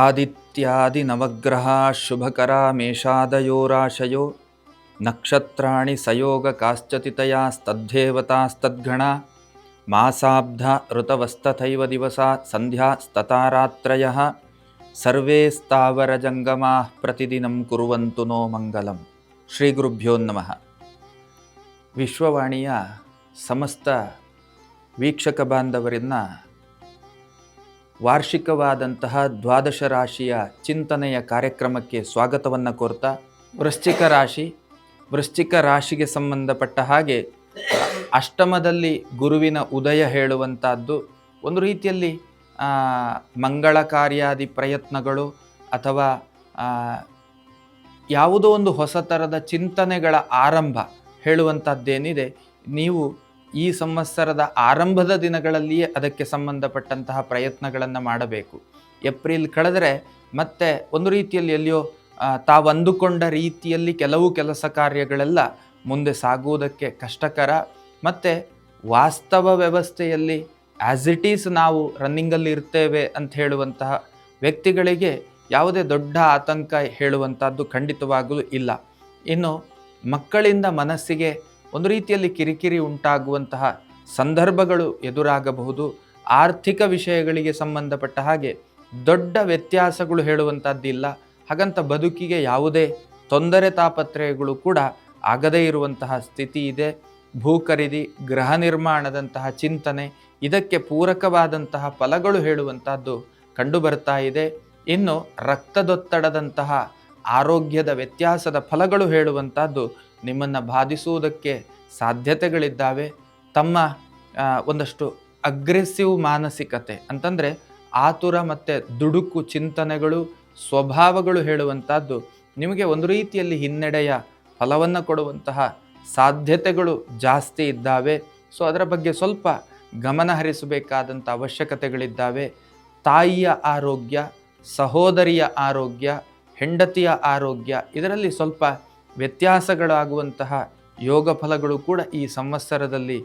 ಆದಿತ್ಯಾದಿ ನವಗ್ರಹ ಶುಭಕರಾ ಮೇಷಾದಯೋರಾಶಯೋ ನಕ್ಷತ್ರಾಣಿ ಸಯೋಗ ಕಾಶ್ಚತಿತಯಾಸ್ತದ್ದೇವತಾಸ್ತದ್ಗಣ ಮಾಸಾಬ್ಧ ಋತವಸ್ತಥೈವ ದಿವಸ ಸಂಧ್ಯಾ ಸ್ತತಾರಾತ್ರಯಃ ಸರ್ವೇ ಸ್ಥಾವರ ಜಂಗಮಾ ಪ್ರತಿದಿನಂ ಕುರುವಂತು ನೋ ಮಂಗಲಂ. ಶ್ರೀ ಗುರುಭ್ಯೋ ನಮಃ. ವಿಶ್ವವಾಣಿಯ ಸಮಸ್ತ ವೀಕ್ಷಕ ಬಾಂಧವರನ್ನ ವಾರ್ಷಿಕವಾದಂತಹ ದ್ವಾದಶ ರಾಶಿಯ ಚಿಂತನೆಯ ಕಾರ್ಯಕ್ರಮಕ್ಕೆ ಸ್ವಾಗತವನ್ನು ಕೋರ್ತಾ, ವೃಶ್ಚಿಕ ರಾಶಿಗೆ ಸಂಬಂಧಪಟ್ಟ ಹಾಗೆ ಅಷ್ಟಮದಲ್ಲಿ ಗುರುವಿನ ಉದಯ ಹೇಳುವಂಥದ್ದು ಒಂದು ರೀತಿಯಲ್ಲಿ ಮಂಗಳ ಕಾರ್ಯಾದಿ ಪ್ರಯತ್ನಗಳು ಅಥವಾ ಯಾವುದೋ ಒಂದು ಹೊಸ ಥರದ ಚಿಂತನೆಗಳ ಆರಂಭ ಹೇಳುವಂಥದ್ದೇನಿದೆ, ನೀವು ಈ ಸಂವತ್ಸರದ ಆರಂಭದ ದಿನಗಳಲ್ಲಿಯೇ ಅದಕ್ಕೆ ಸಂಬಂಧಪಟ್ಟಂತಹ ಪ್ರಯತ್ನಗಳನ್ನು ಮಾಡಬೇಕು. ಏಪ್ರಿಲ್ ಕಳೆದರೆ ಮತ್ತೆ ಒಂದು ರೀತಿಯಲ್ಲಿ ಎಲ್ಲಿಯೋ ತಾವಂದುಕೊಂಡ ರೀತಿಯಲ್ಲಿ ಕೆಲವು ಕೆಲಸ ಕಾರ್ಯಗಳೆಲ್ಲ ಮುಂದೆ ಸಾಗುವುದಕ್ಕೆ ಕಷ್ಟಕರ. ಮತ್ತು ವಾಸ್ತವ ವ್ಯವಸ್ಥೆಯಲ್ಲಿ ಆ್ಯಸ್ ಇಟ್ ಈಸ್ ನಾವು ರನ್ನಿಂಗಲ್ಲಿ ಇರ್ತೇವೆ ಅಂತ ಹೇಳುವಂತಹ ವ್ಯಕ್ತಿಗಳಿಗೆ ಯಾವುದೇ ದೊಡ್ಡ ಆತಂಕ ಹೇಳುವಂಥದ್ದು ಖಂಡಿತವಾಗಲೂ ಇಲ್ಲ. ಇನ್ನು ಮಕ್ಕಳಿಂದ ಮನಸ್ಸಿಗೆ ಒಂದು ರೀತಿಯಲ್ಲಿ ಕಿರಿಕಿರಿ ಉಂಟಾಗುವಂತಹ ಸಂದರ್ಭಗಳು ಎದುರಾಗಬಹುದು. ಆರ್ಥಿಕ ವಿಷಯಗಳಿಗೆ ಸಂಬಂಧಪಟ್ಟ ಹಾಗೆ ದೊಡ್ಡ ವ್ಯತ್ಯಾಸಗಳು ಹೇಳುವಂಥದ್ದಿಲ್ಲ. ಹಾಗಂತ ಬದುಕಿಗೆ ಯಾವುದೇ ತೊಂದರೆ ತಾಪತ್ರಯಗಳು ಕೂಡ ಆಗದೇ ಇರುವಂತಹ ಸ್ಥಿತಿ ಇದೆ. ಭೂ ಖರೀದಿ, ಗೃಹ ನಿರ್ಮಾಣದಂತಹ ಚಿಂತನೆ, ಇದಕ್ಕೆ ಪೂರಕವಾದಂತಹ ಫಲಗಳು ಹೇಳುವಂಥದ್ದು ಕಂಡು ಬರ್ತಾ ಇದೆ. ಇನ್ನು ರಕ್ತದೊತ್ತಡದಂತಹ ಆರೋಗ್ಯದ ವ್ಯತ್ಯಾಸದ ಫಲಗಳು ಹೇಳುವಂಥದ್ದು ನಿಮ್ಮನ್ನು ಬಾಧಿಸುವುದಕ್ಕೆ ಸಾಧ್ಯತೆಗಳಿದ್ದಾವೆ. ತಮ್ಮ ಒಂದಷ್ಟು ಅಗ್ರೆಸಿವ್ ಮಾನಸಿಕತೆ ಅಂತಂದರೆ ಆತುರ ಮತ್ತು ದುಡುಕು ಚಿಂತನೆಗಳು, ಸ್ವಭಾವಗಳು ಹೇಳುವಂಥದ್ದು ನಿಮಗೆ ಒಂದು ರೀತಿಯಲ್ಲಿ ಹಿನ್ನಡೆಯ ಫಲವನ್ನು ಕೊಡುವಂತಹ ಸಾಧ್ಯತೆಗಳು ಜಾಸ್ತಿ ಇದ್ದಾವೆ. ಸೊ ಅದರ ಬಗ್ಗೆ ಸ್ವಲ್ಪ ಗಮನ ಹರಿಸಬೇಕಾದಂಥ ಅವಶ್ಯಕತೆಗಳಿದ್ದಾವೆ. ತಾಯಿಯ ಆರೋಗ್ಯ, ಸಹೋದರಿಯ ಆರೋಗ್ಯ, ಹೆಂಡತಿಯ ಆರೋಗ್ಯ, ಇದರಲ್ಲಿ ಸ್ವಲ್ಪ ವ್ಯತ್ಯಾಸಗಳಾಗುವಂತಹ ಯೋಗ ಫಲಗಳು ಕೂಡ ಈ ಸಂವತ್ಸರದಲ್ಲಿ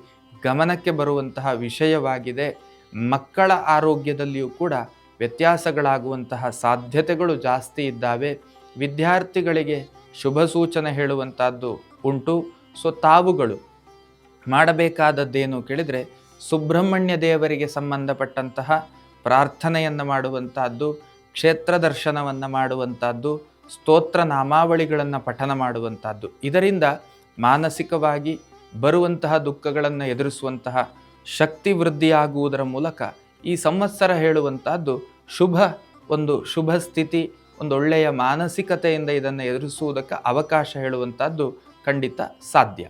ಗಮನಕ್ಕೆ ಬರುವಂತಹ ವಿಷಯವಾಗಿದೆ. ಮಕ್ಕಳ ಆರೋಗ್ಯದಲ್ಲಿಯೂ ಕೂಡ ವ್ಯತ್ಯಾಸಗಳಾಗುವಂತಹ ಸಾಧ್ಯತೆಗಳು ಜಾಸ್ತಿ ಇದ್ದಾವೆ. ವಿದ್ಯಾರ್ಥಿಗಳಿಗೆ ಶುಭ ಸೂಚನೆ ಹೇಳುವಂಥದ್ದು ಉಂಟು. ಸೊ ತಾವುಗಳು ಮಾಡಬೇಕಾದದ್ದೇನು ಕೇಳಿದರೆ, ಸುಬ್ರಹ್ಮಣ್ಯ ದೇವರಿಗೆ ಸಂಬಂಧಪಟ್ಟಂತಹ ಪ್ರಾರ್ಥನೆಯನ್ನು ಮಾಡುವಂಥದ್ದು, ಕ್ಷೇತ್ರ ದರ್ಶನವನ್ನು ಮಾಡುವಂಥದ್ದು, ಸ್ತೋತ್ರ ನಾಮಾವಳಿಗಳನ್ನು ಪಠನ ಮಾಡುವಂಥದ್ದು. ಇದರಿಂದ ಮಾನಸಿಕವಾಗಿ ಬರುವಂತಹ ದುಃಖಗಳನ್ನು ಎದುರಿಸುವಂತಹ ಶಕ್ತಿ ವೃದ್ಧಿಯಾಗುವುದರ ಮೂಲಕ ಈ ಸಂವತ್ಸರ ಹೇಳುವಂಥದ್ದು ಶುಭ ಸ್ಥಿತಿ, ಒಂದು ಒಳ್ಳೆಯ ಮಾನಸಿಕತೆಯಿಂದ ಇದನ್ನು ಎದುರಿಸುವುದಕ್ಕೆ ಅವಕಾಶ ಹೇಳುವಂಥದ್ದು ಖಂಡಿತ ಸಾಧ್ಯ.